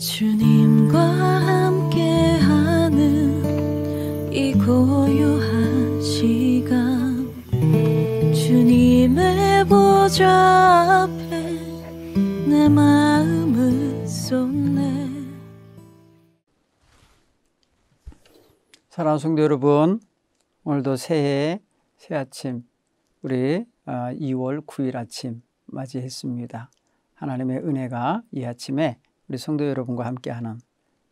주님과 함께하는 이 고요한 시간, 주님의 보좌 앞에 내 마음을 쏟네. 사랑하는 성도 여러분, 오늘도 새해 새 아침, 우리 2월 9일 아침 맞이했습니다. 하나님의 은혜가 이 아침에 우리 성도 여러분과 함께하는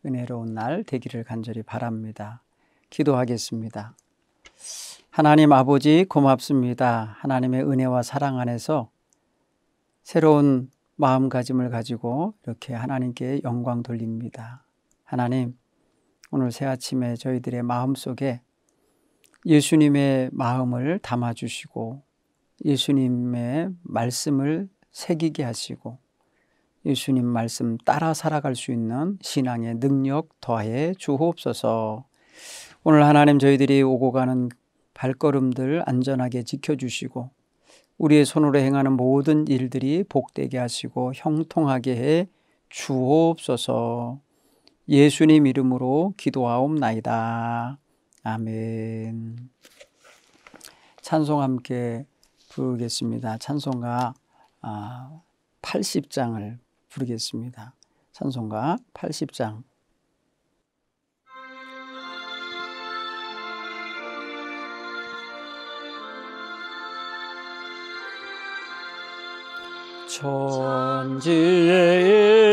은혜로운 날 되기를 간절히 바랍니다. 기도하겠습니다. 하나님 아버지 고맙습니다. 하나님의 은혜와 사랑 안에서 새로운 마음가짐을 가지고 이렇게 하나님께 영광 돌립니다. 하나님, 오늘 새 아침에 저희들의 마음속에 예수님의 마음을 담아주시고 예수님의 말씀을 새기게 하시고 예수님 말씀 따라 살아갈 수 있는 신앙의 능력 더해 주옵소서. 오늘 하나님, 저희들이 오고 가는 발걸음들 안전하게 지켜주시고 우리의 손으로 행하는 모든 일들이 복되게 하시고 형통하게 해 주옵소서. 예수님 이름으로 기도하옵나이다. 아멘. 찬송 함께 부르겠습니다. 찬송가 80장을 부르겠습니다. 찬송가 80장. 천지에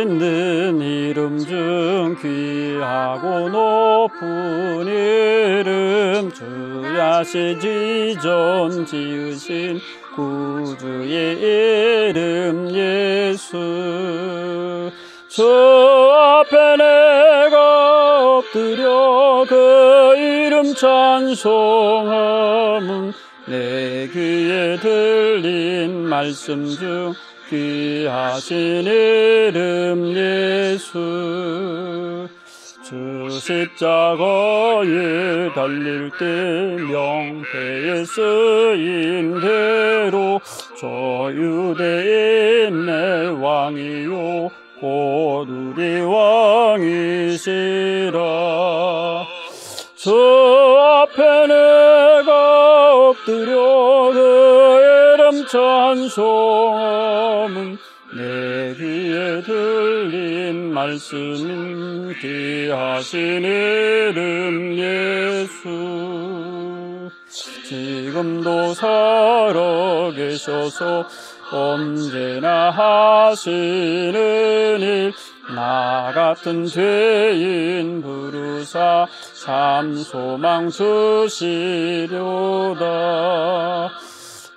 있는 이름 중 귀하고 높은 이름, 주야시 지존 지으신 구주의 이름 예수. 주 앞에 내가 엎드려 그 이름 찬송함은 내 귀에 들린 말씀 중 귀하신 이름 예수. 주 십자가에 달릴 때 명패에 쓰인 대로 저 유대의 내 왕이요 곧 우리 왕이시라. 주 앞에 내가 엎드려 그 이름 찬송함은 내 귀에 들린 말씀 귀하신 이름 예수. 지금도 살아계셔서 언제나 하시는 일, 나 같은 죄인 부르사 참 소망 주시려다.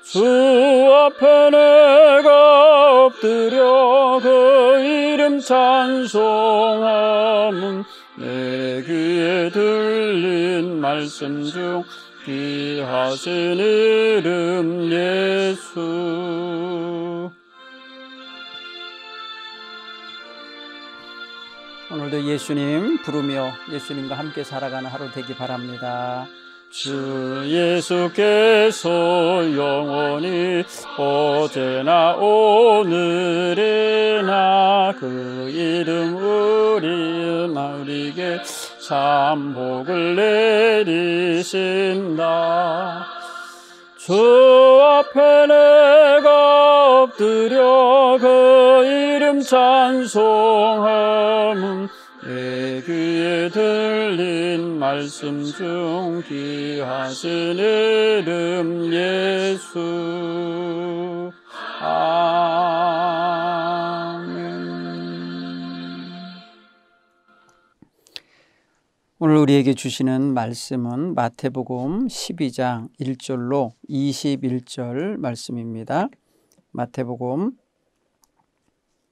주 앞에 내가 엎드려 그 이름 찬송함은 내 귀에 들린 말씀 중 귀하신 이름 예수. 오늘도 예수님 부르며 예수님과 함께 살아가는 하루 되기 바랍니다. 주 예수께서 영원히 어제나 오늘이나 그 이름 우리에게 참 복을 내리신다. 주 앞에 내가 엎드려 그 이름 찬송함은 내 귀에 들린 말씀 중 귀하신 이름 예수. 아멘. 오늘 우리에게 주시는 말씀은 마태복음 12장 1절로 21절 말씀입니다. 마태복음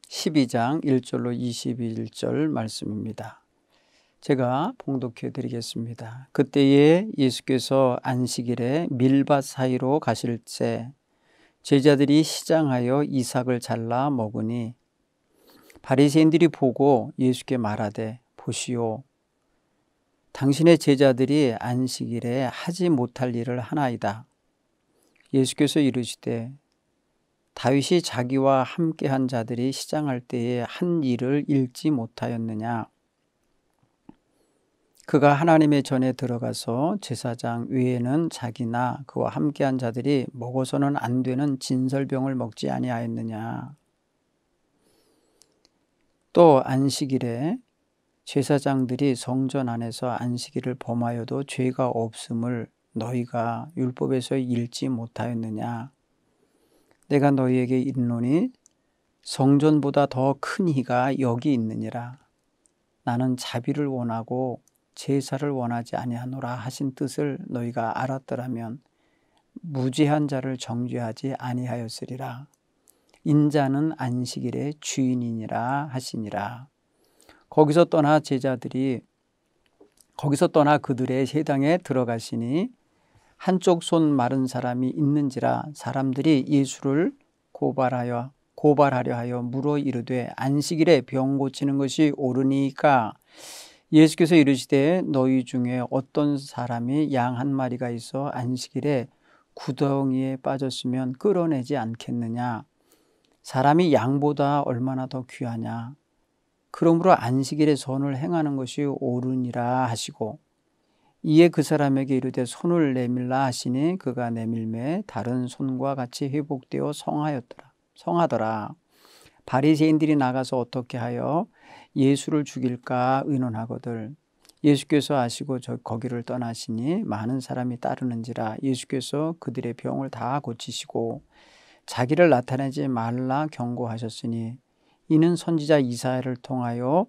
12장 1절로 21절 말씀입니다. 제가 봉독해 드리겠습니다. 그때에 예수께서 안식일에 밀밭 사이로 가실 때 제자들이 시장하여 이삭을 잘라 먹으니 바리새인들이 보고 예수께 말하되, 보시오, 당신의 제자들이 안식일에 하지 못할 일을 하나이다. 예수께서 이르시되, 다윗이 자기와 함께한 자들이 시장할 때에 한 일을 잃지 못하였느냐? 그가 하나님의 전에 들어가서 제사장 외에는 자기나 그와 함께한 자들이 먹어서는 안 되는 진설병을 먹지 아니하였느냐? 또 안식일에 제사장들이 성전 안에서 안식일을 범하여도 죄가 없음을 너희가 율법에서 읽지 못하였느냐? 내가 너희에게 이르노니 성전보다 더 큰 이가 여기 있느니라. 나는 자비를 원하고 제사를 원하지 아니하노라 하신 뜻을 너희가 알았더라면 무죄한 자를 정죄하지 아니하였으리라. 인자는 안식일의 주인이니라 하시니라. 거기서 떠나 그들의 회당에 들어가시니 한쪽 손 마른 사람이 있는지라. 사람들이 예수를 고발하려 하여 물어 이르되 안식일에 병 고치는 것이 옳으니까? 예수께서 이르시되 너희 중에 어떤 사람이 양 한 마리가 있어 안식일에 구덩이에 빠졌으면 끌어내지 않겠느냐? 사람이 양보다 얼마나 더 귀하냐? 그러므로 안식일에 선을 행하는 것이 옳으니라 하시고, 이에 그 사람에게 이르되 손을 내밀라 하시니 그가 내밀매 다른 손과 같이 회복되어 성하더라. 바리새인들이 나가서 어떻게 하여 예수를 죽일까 의논하거늘 예수께서 아시고 거기를 떠나시니 많은 사람이 따르는지라. 예수께서 그들의 병을 다 고치시고 자기를 나타내지 말라 경고하셨으니, 이는 선지자 이사야를 통하여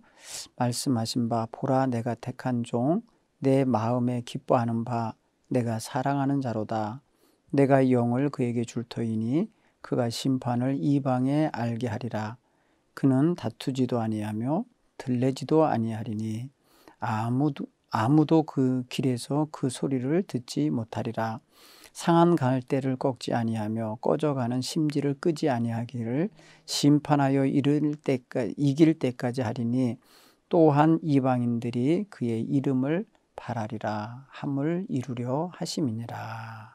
말씀하신 바 보라 내가 택한 종 내 마음에 기뻐하는 바 내가 사랑하는 자로다. 내가 영을 그에게 줄 터이니 그가 심판을 이방에 알게 하리라. 그는 다투지도 아니하며 들레지도 아니하리니 아무도 그 길에서 그 소리를 듣지 못하리라. 상한 갈대를 꺾지 아니하며 꺼져가는 심지를 끄지 아니하기를 심판하여 이길 때까지 하리니, 또한 이방인들이 그의 이름을 바라리라 함을 이루려 하심이니라.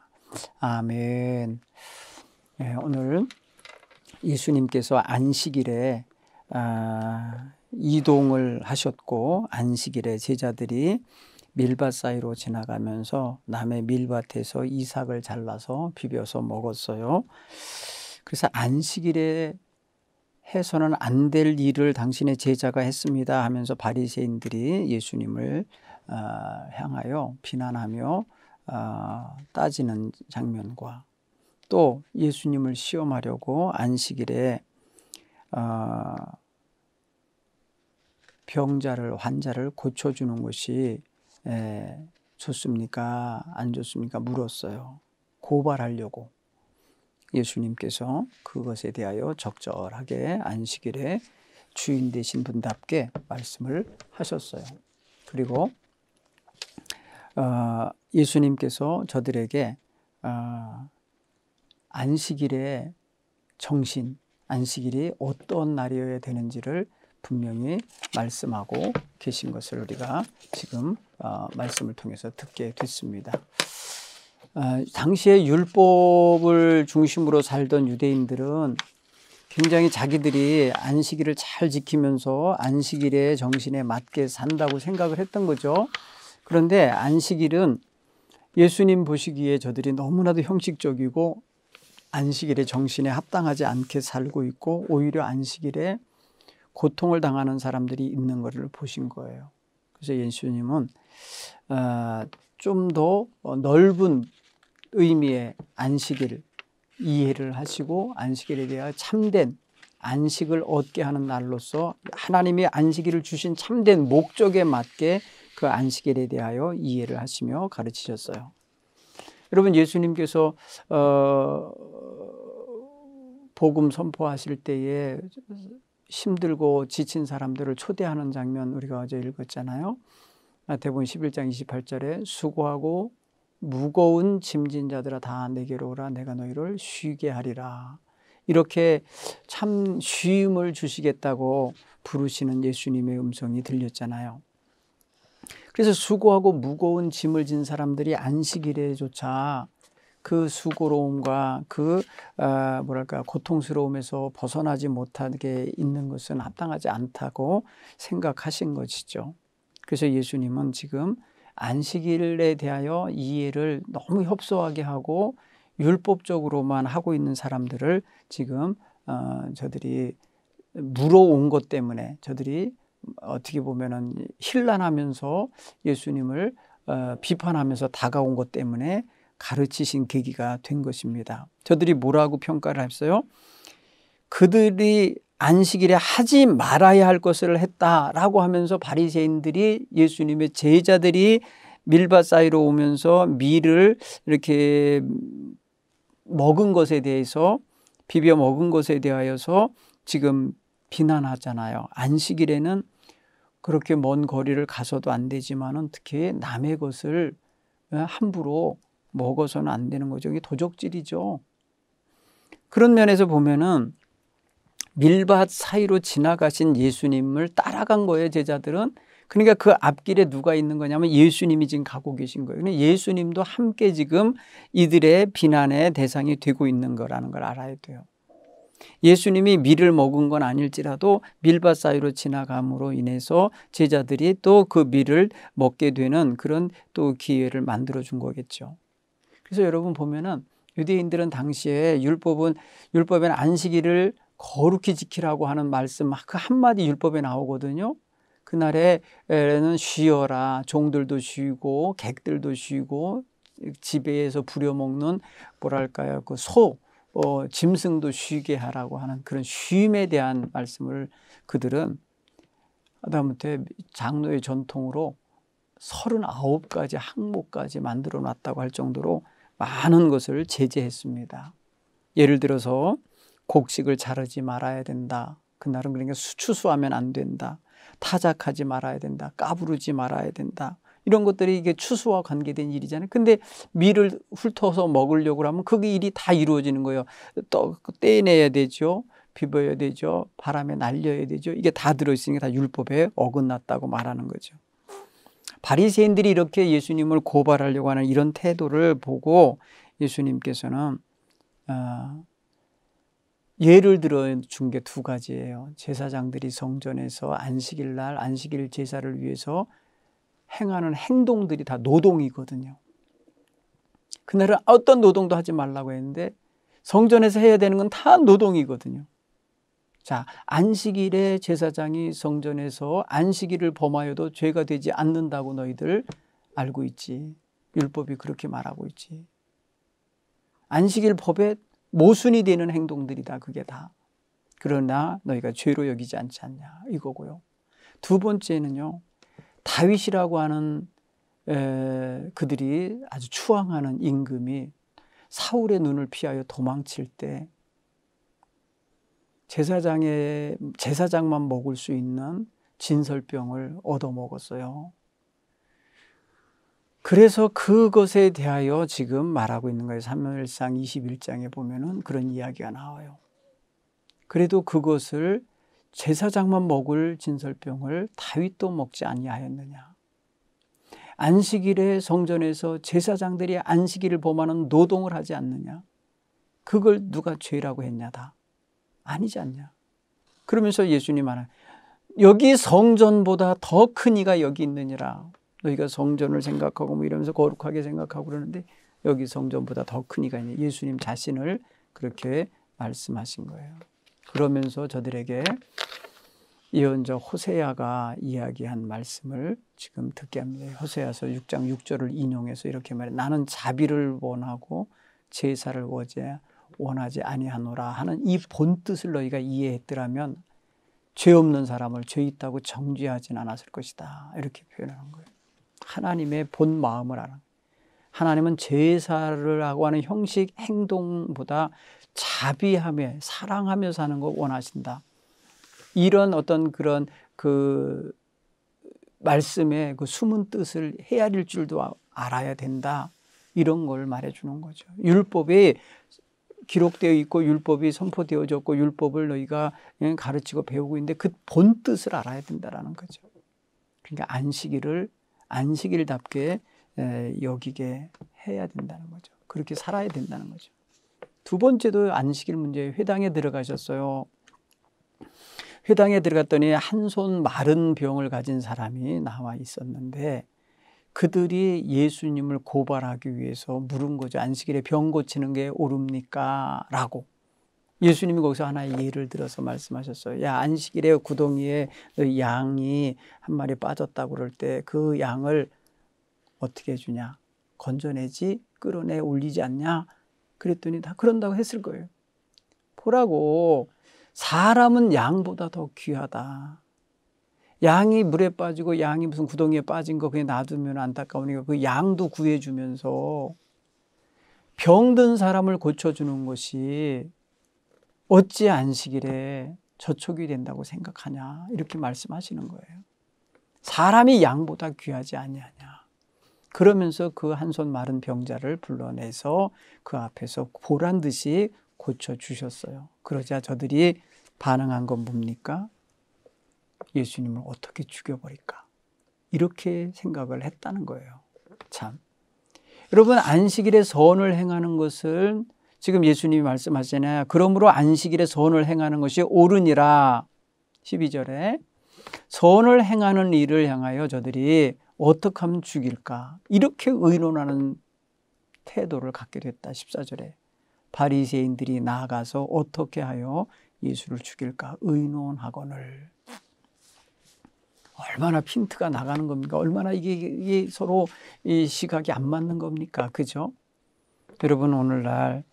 아멘. 오늘 예수님께서 안식일에 이동을 하셨고, 안식일에 제자들이 밀밭 사이로 지나가면서 남의 밀밭에서 이삭을 잘라서 비벼서 먹었어요. 그래서 안식일에 해서는 안 될 일을 당신의 제자가 했습니다 하면서 바리새인들이 예수님을 향하여 비난하며 따지는 장면과, 또 예수님을 시험하려고 안식일에 환자를 고쳐주는 것이 좋습니까? 안 좋습니까? 물었어요. 고발하려고. 예수님께서 그것에 대하여 적절하게 안식일에 주인 되신 분답게 말씀을 하셨어요. 그리고 예수님께서 저들에게 안식일의 정신, 안식일이 어떤 날이어야 되는지를 분명히 말씀하고 계신 것을 우리가 지금 말씀을 통해서 듣게 됐습니다. 당시에 율법을 중심으로 살던 유대인들은 굉장히 자기들이 안식일을 잘 지키면서 안식일의 정신에 맞게 산다고 생각을 했던 거죠. 그런데 안식일은 예수님 보시기에 저들이 너무나도 형식적이고 안식일의 정신에 합당하지 않게 살고 있고, 오히려 안식일에 고통을 당하는 사람들이 있는 것을 보신 거예요. 그래서 예수님은 좀 더 넓은 의미의 안식일 이해를 하시고, 안식일에 대한 참된 안식을 얻게 하는 날로서 하나님이 안식일을 주신 참된 목적에 맞게 그 안식일에 대하여 이해를 하시며 가르치셨어요. 여러분, 예수님께서 복음 선포하실 때에 힘들고 지친 사람들을 초대하는 장면 우리가 어제 읽었잖아요. 마태복음 11장 28절에 수고하고 무거운 짐진 자들아 다 내게로 오라 내가 너희를 쉬게 하리라. 이렇게 참 쉼을 주시겠다고 부르시는 예수님의 음성이 들렸잖아요. 그래서 수고하고 무거운 짐을 진 사람들이 안식일에조차 그 수고로움과 그 뭐랄까 고통스러움에서 벗어나지 못하게 있는 것은 합당하지 않다고 생각하신 것이죠. 그래서 예수님은 지금 안식일에 대하여 이해를 너무 협소하게 하고 율법적으로만 하고 있는 사람들을 지금 저들이 물어온 것 때문에 저들이 어떻게 보면은 hir난하면서 예수님을 비판하면서 다가온 것 때문에 가르치신 계기가 된 것입니다. 저들이 뭐라고 평가를 했어요? 그들이 안식일에 하지 말아야 할 것을 했다라고 하면서 바리새인들이 예수님의 제자들이 밀밭 사이로 오면서 밀을 이렇게 먹은 것에 대해서 비벼 먹은 것에 대하여서 지금 비난하잖아요. 안식일에는 그렇게 먼 거리를 가서도 안 되지만은 특히 남의 것을 함부로 먹어서는 안 되는 거죠. 이게 도적질이죠. 그런 면에서 보면은 밀밭 사이로 지나가신 예수님을 따라간 거예요, 제자들은. 그러니까 그 앞길에 누가 있는 거냐면 예수님이 지금 가고 계신 거예요. 근데 예수님도 함께 지금 이들의 비난의 대상이 되고 있는 거라는 걸 알아야 돼요. 예수님이 밀을 먹은 건 아닐지라도 밀밭 사이로 지나감으로 인해서 제자들이 또 그 밀을 먹게 되는 그런 또 기회를 만들어 준 거겠죠. 그래서 여러분 보면은 유대인들은 당시에 율법에는 안식일을 거룩히 지키라고 하는 말씀 그 한마디 율법에 나오거든요. 그날에는 쉬어라. 종들도 쉬고 객들도 쉬고 집에서 부려먹는 뭐랄까요, 그 짐승도 쉬게 하라고 하는 그런 쉼에 대한 말씀을 그들은 하다못해 장로의 전통으로 39가지 항목까지 만들어 놨다고 할 정도로 많은 것을 제재했습니다. 예를 들어서 곡식을 자르지 말아야 된다. 그날은 그러니까 추수하면 안 된다. 타작하지 말아야 된다. 까부르지 말아야 된다. 이런 것들이 이게 추수와 관계된 일이잖아요. 근데 밀을 훑어서 먹으려고 하면 그게 일이 다 이루어지는 거예요. 또 떼내야 되죠. 비벼야 되죠. 바람에 날려야 되죠. 이게 다 들어있으니까 다 율법에 어긋났다고 말하는 거죠. 바리새인들이 이렇게 예수님을 고발하려고 하는 이런 태도를 보고 예수님께서는 예를 들어 준 게 두 가지예요. 제사장들이 성전에서 안식일 날 안식일 제사를 위해서 행하는 행동들이 다 노동이거든요. 그날은 어떤 노동도 하지 말라고 했는데 성전에서 해야 되는 건 다 노동이거든요. 자, 안식일에 제사장이 성전에서 안식일을 범하여도 죄가 되지 않는다고 너희들 알고 있지. 율법이 그렇게 말하고 있지. 안식일 법에 모순이 되는 행동들이다. 그게 다. 그러나 너희가 죄로 여기지 않지 않냐. 이거고요. 두 번째는요. 다윗이라고 하는 그들이 아주 추앙하는 임금이 사울의 눈을 피하여 도망칠 때 제사장만 먹을 수 있는 진설병을 얻어먹었어요. 그래서 그것에 대하여 지금 말하고 있는 거예요. 사무엘상 21장에 보면은 그런 이야기가 나와요. 그래도 그것을 제사장만 먹을 진설병을 다윗도 먹지 아니하였느냐. 안식일에 성전에서 제사장들이 안식일을 범하는 노동을 하지 않느냐. 그걸 누가 죄라고 했냐. 다 아니지 않냐. 그러면서 예수님 하나 여기 성전보다 더 큰 이가 여기 있느니라. 너희가 성전을 생각하고 뭐 이러면서 거룩하게 생각하고 그러는데 여기 성전보다 더 큰 이가 있냐. 예수님 자신을 그렇게 말씀하신 거예요. 그러면서 저들에게 예언자 호세아가 이야기한 말씀을 지금 듣게 합니다. 호세아서 6장 6절을 인용해서 이렇게 말해요. 나는 자비를 원하고 제사를 원하지 아니하노라 하는 이 본뜻을 너희가 이해했더라면 죄 없는 사람을 죄 있다고 정죄하진 않았을 것이다. 이렇게 표현하는 거예요. 하나님의 본 마음을 알아. 하나님은 제사를 하고 하는 형식 행동보다 자비하며 사랑하며 사는 걸 원하신다. 이런 어떤 그런 그 말씀의 그 숨은 뜻을 헤아릴 줄도 알아야 된다. 이런 걸 말해주는 거죠. 율법이 기록되어 있고 율법이 선포되어졌고 율법을 너희가 가르치고 배우고 있는데 그 본 뜻을 알아야 된다라는 거죠. 그러니까 안식일답게 여기게 해야 된다는 거죠. 그렇게 살아야 된다는 거죠. 두 번째도 안식일 문제에 회당에 들어가셨어요. 회당에 들어갔더니 한 손 마른 병을 가진 사람이 나와 있었는데 그들이 예수님을 고발하기 위해서 물은 거죠. 안식일에 병 고치는 게 옳습니까? 라고. 예수님이 거기서 하나의 예를 들어서 말씀하셨어요. 야, 안식일에 구덩이에 양이 한 마리 빠졌다고 그럴 때 그 양을 어떻게 해주냐? 건져내지? 끌어내 올리지 않냐? 그랬더니 다 그런다고 했을 거예요. 보라고. 사람은 양보다 더 귀하다. 양이 물에 빠지고 양이 무슨 구덩이에 빠진 거 그냥 놔두면 안타까우니까 그 양도 구해주면서 병든 사람을 고쳐주는 것이 어찌 안식일에 저촉이 된다고 생각하냐 이렇게 말씀하시는 거예요. 사람이 양보다 귀하지 아니하냐. 그러면서 그 한 손 마른 병자를 불러내서 그 앞에서 보란 듯이 고쳐주셨어요. 그러자 저들이 반응한 건 뭡니까? 예수님을 어떻게 죽여버릴까? 이렇게 생각을 했다는 거예요. 참. 여러분, 안식일에 선을 행하는 것은 지금 예수님이 말씀하시잖아요. 그러므로 안식일에 선을 행하는 것이 옳으니라. 12절에 선을 행하는 일을 향하여 저들이 어떻게 하면 죽일까? 이렇게 의논하는 태도를 갖게 됐다. 14절에 바리새인들이 나아가서 어떻게 하여 예수를 죽일까 의논하거늘. 얼마나 핀트가 나가는 겁니까? 얼마나 이게 서로 이 시각이 안 맞는 겁니까? 그죠? 여러분, 오늘날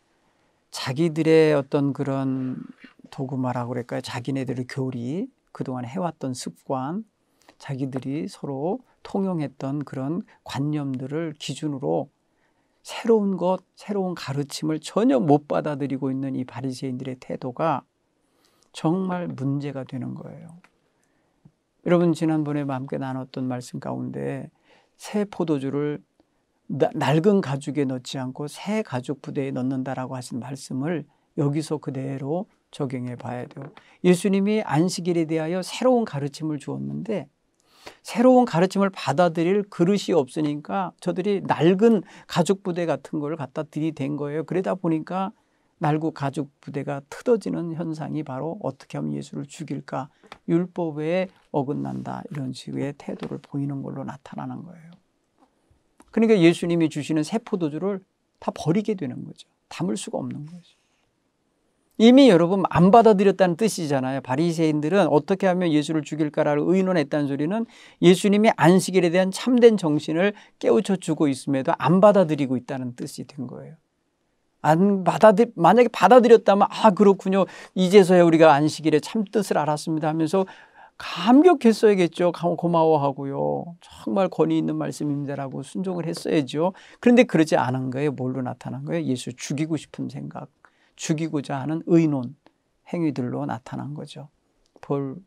자기들의 어떤 그런 도구마라고 그럴까요? 자기네들의 교리, 그동안 해왔던 습관, 자기들이 서로 통용했던 그런 관념들을 기준으로 새로운 것, 새로운 가르침을 전혀 못 받아들이고 있는 이 바리새인들의 태도가 정말 문제가 되는 거예요. 여러분, 지난번에 함께 나눴던 말씀 가운데 새 포도주를 낡은 가죽에 넣지 않고 새 가죽 부대에 넣는다라고 하신 말씀을 여기서 그대로 적용해 봐야 돼요. 예수님이 안식일에 대하여 새로운 가르침을 주었는데 새로운 가르침을 받아들일 그릇이 없으니까 저들이 낡은 가죽 부대 같은 걸 갖다 들이댄 거예요. 그러다 보니까 낡은 가죽 부대가 틀어지는 현상이 바로 어떻게 하면 예수를 죽일까? 율법에 어긋난다. 이런 식의 태도를 보이는 걸로 나타나는 거예요. 그러니까 예수님이 주시는 새 포도주를 다 버리게 되는 거죠. 담을 수가 없는 거죠. 이미 여러분 안 받아들였다는 뜻이잖아요. 바리새인들은 어떻게 하면 예수를 죽일까라고 의논했다는 소리는 예수님이 안식일에 대한 참된 정신을 깨우쳐 주고 있음에도 안 받아들이고 있다는 뜻이 된 거예요. 만약에 받아들였다면 그렇군요. 이제서야 우리가 안식일의 참 뜻을 알았습니다 하면서 감격했어야겠죠. 고마워하고요. 정말 권위 있는 말씀입니다라고 순종을 했어야죠. 그런데 그러지 않은 거예요. 뭘로 나타난 거예요? 예수 죽이고 싶은 생각, 죽이고자 하는 의논, 행위들로 나타난 거죠.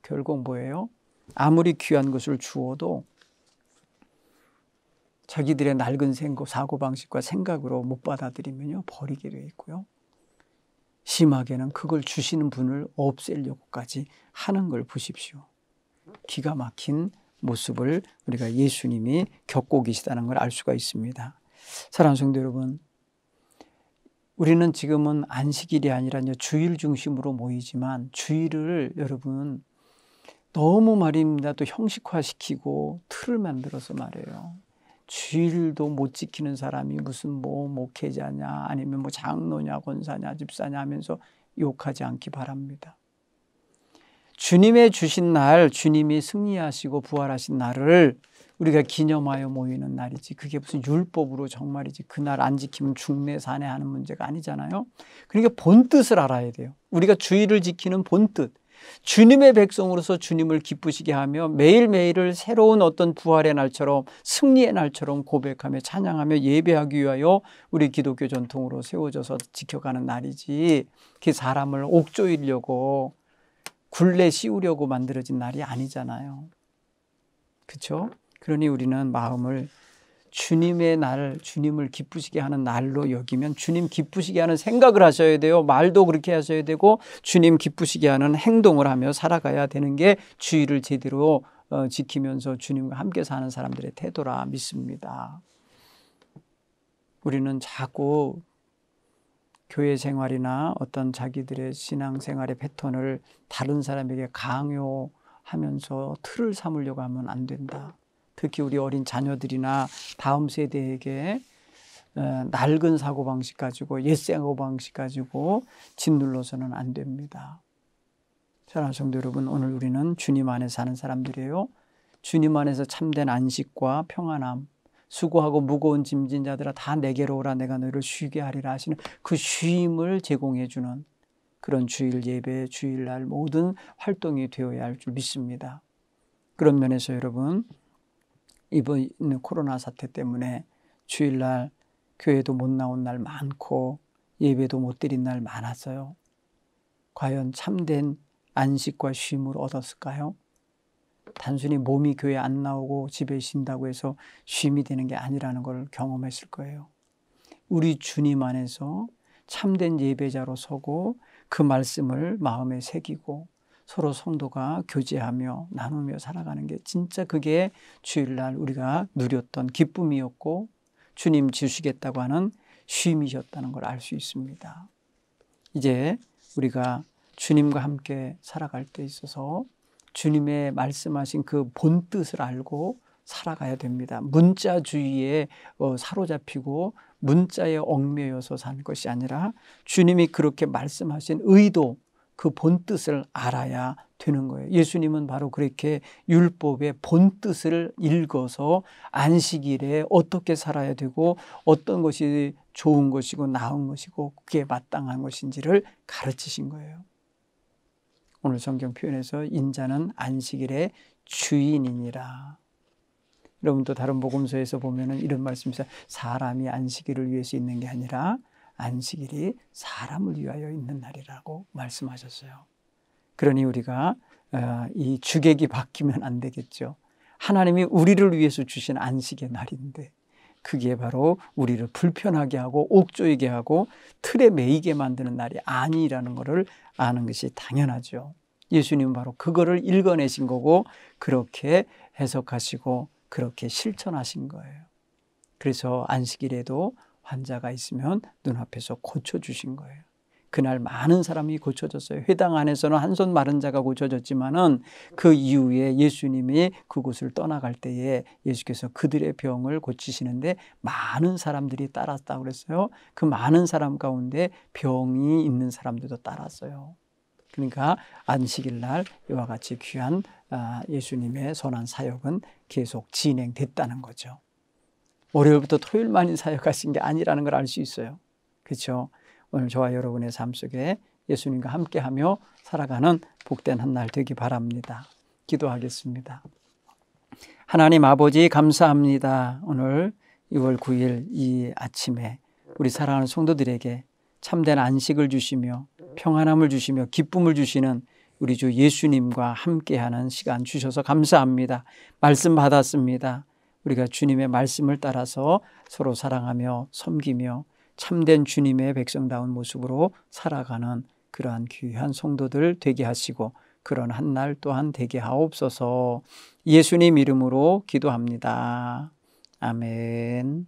결국 뭐예요? 아무리 귀한 것을 주어도 자기들의 낡은 사고방식과 생각으로 못 받아들이면요, 버리게 되어 있고요. 심하게는 그걸 주시는 분을 없애려고까지 하는 걸 보십시오. 기가 막힌 모습을 우리가 예수님이 겪고 계시다는 걸 알 수가 있습니다. 사랑하는 성도 여러분, 우리는 지금은 안식일이 아니라 주일 중심으로 모이지만 주일을 여러분 너무 말입니다. 또 형식화시키고 틀을 만들어서 말해요. 주일도 못 지키는 사람이 무슨 목회자냐 아니면 장로냐 권사냐 집사냐 하면서 욕하지 않기 바랍니다. 주님의 주신 날, 주님이 승리하시고 부활하신 날을 우리가 기념하여 모이는 날이지 그게 무슨 율법으로 정말이지 그날 안 지키면 죽네 사네 하는 문제가 아니잖아요. 그러니까 본뜻을 알아야 돼요. 우리가 주일을 지키는 본뜻, 주님의 백성으로서 주님을 기쁘시게 하며 매일매일을 새로운 어떤 부활의 날처럼 승리의 날처럼 고백하며 찬양하며 예배하기 위하여 우리 기독교 전통으로 세워져서 지켜가는 날이지 그 사람을 옥조이려고 굴레 씌우려고 만들어진 날이 아니잖아요. 그렇죠? 그러니 우리는 마음을 주님의 날, 주님을 기쁘시게 하는 날로 여기면 주님 기쁘시게 하는 생각을 하셔야 돼요. 말도 그렇게 하셔야 되고 주님 기쁘시게 하는 행동을 하며 살아가야 되는 게 주일을 제대로 지키면서 주님과 함께 사는 사람들의 태도라 믿습니다. 우리는 자꾸 교회 생활이나 어떤 자기들의 신앙 생활의 패턴을 다른 사람에게 강요하면서 틀을 삼으려고 하면 안 된다. 특히 우리 어린 자녀들이나 다음 세대에게 낡은 사고방식 가지고 옛 사고방식 가지고 짓눌러서는 안 됩니다. 사랑하는 성도 여러분, 오늘 우리는 주님 안에 사는 사람들이에요. 주님 안에서 참된 안식과 평안함, 수고하고 무거운 짐진 자들아 다 내게로 오라 내가 너희를 쉬게 하리라 하시는 그 쉼을 제공해 주는 그런 주일 예배, 주일날 모든 활동이 되어야 할 줄 믿습니다. 그런 면에서 여러분, 이번 코로나 사태 때문에 주일날 교회도 못 나온 날 많고 예배도 못 드린 날 많았어요. 과연 참된 안식과 쉼을 얻었을까요? 단순히 몸이 교회 안 나오고 집에 쉰다고 해서 쉼이 되는 게 아니라는 걸 경험했을 거예요. 우리 주님 안에서 참된 예배자로 서고 그 말씀을 마음에 새기고 서로 성도가 교제하며 나누며 살아가는 게 진짜 그게 주일날 우리가 누렸던 기쁨이었고 주님 주시겠다고 하는 쉼이셨다는 걸 알 수 있습니다. 이제 우리가 주님과 함께 살아갈 때 있어서 주님의 말씀하신 그 본뜻을 알고 살아가야 됩니다. 문자주의에 사로잡히고 문자에 얽매여서 사는 것이 아니라 주님이 그렇게 말씀하신 의도, 그 본뜻을 알아야 되는 거예요. 예수님은 바로 그렇게 율법의 본뜻을 읽어서 안식일에 어떻게 살아야 되고 어떤 것이 좋은 것이고 나은 것이고 그게 마땅한 것인지를 가르치신 거예요. 오늘 성경 표현에서 인자는 안식일의 주인이니라. 여러분도 다른 복음서에서 보면은 이런 말씀이 있어요. 사람이 안식일을 위해서 있는 게 아니라 안식일이 사람을 위하여 있는 날이라고 말씀하셨어요. 그러니 우리가 이 주객이 바뀌면 안 되겠죠. 하나님이 우리를 위해서 주신 안식의 날인데 그게 바로 우리를 불편하게 하고 옥조이게 하고 틀에 매이게 만드는 날이 아니라는 것을 아는 것이 당연하죠. 예수님은 바로 그거를 읽어내신 거고 그렇게 해석하시고 그렇게 실천하신 거예요. 그래서 안식일에도 환자가 있으면 눈앞에서 고쳐주신 거예요. 그날 많은 사람이 고쳐졌어요. 회당 안에서는 한 손 마른 자가 고쳐졌지만은 그 이후에 예수님이 그곳을 떠나갈 때에 예수께서 그들의 병을 고치시는데 많은 사람들이 따랐다고 그랬어요. 그 많은 사람 가운데 병이 있는 사람들도 따랐어요. 그러니까 안식일 날 이와 같이 귀한 예수님의 선한 사역은 계속 진행됐다는 거죠. 월요일부터 토요일만이 사역하신 게 아니라는 걸 알 수 있어요. 그렇죠? 오늘 저와 여러분의 삶 속에 예수님과 함께하며 살아가는 복된 한 날 되기 바랍니다. 기도하겠습니다. 하나님 아버지 감사합니다. 오늘 6월 9일 이 아침에 우리 사랑하는 성도들에게 참된 안식을 주시며 평안함을 주시며 기쁨을 주시는 우리 주 예수님과 함께하는 시간 주셔서 감사합니다. 말씀 받았습니다. 우리가 주님의 말씀을 따라서 서로 사랑하며 섬기며 참된 주님의 백성다운 모습으로 살아가는 그러한 귀한 성도들 되게 하시고 그런 한 날 또한 되게 하옵소서. 예수님 이름으로 기도합니다. 아멘.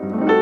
네.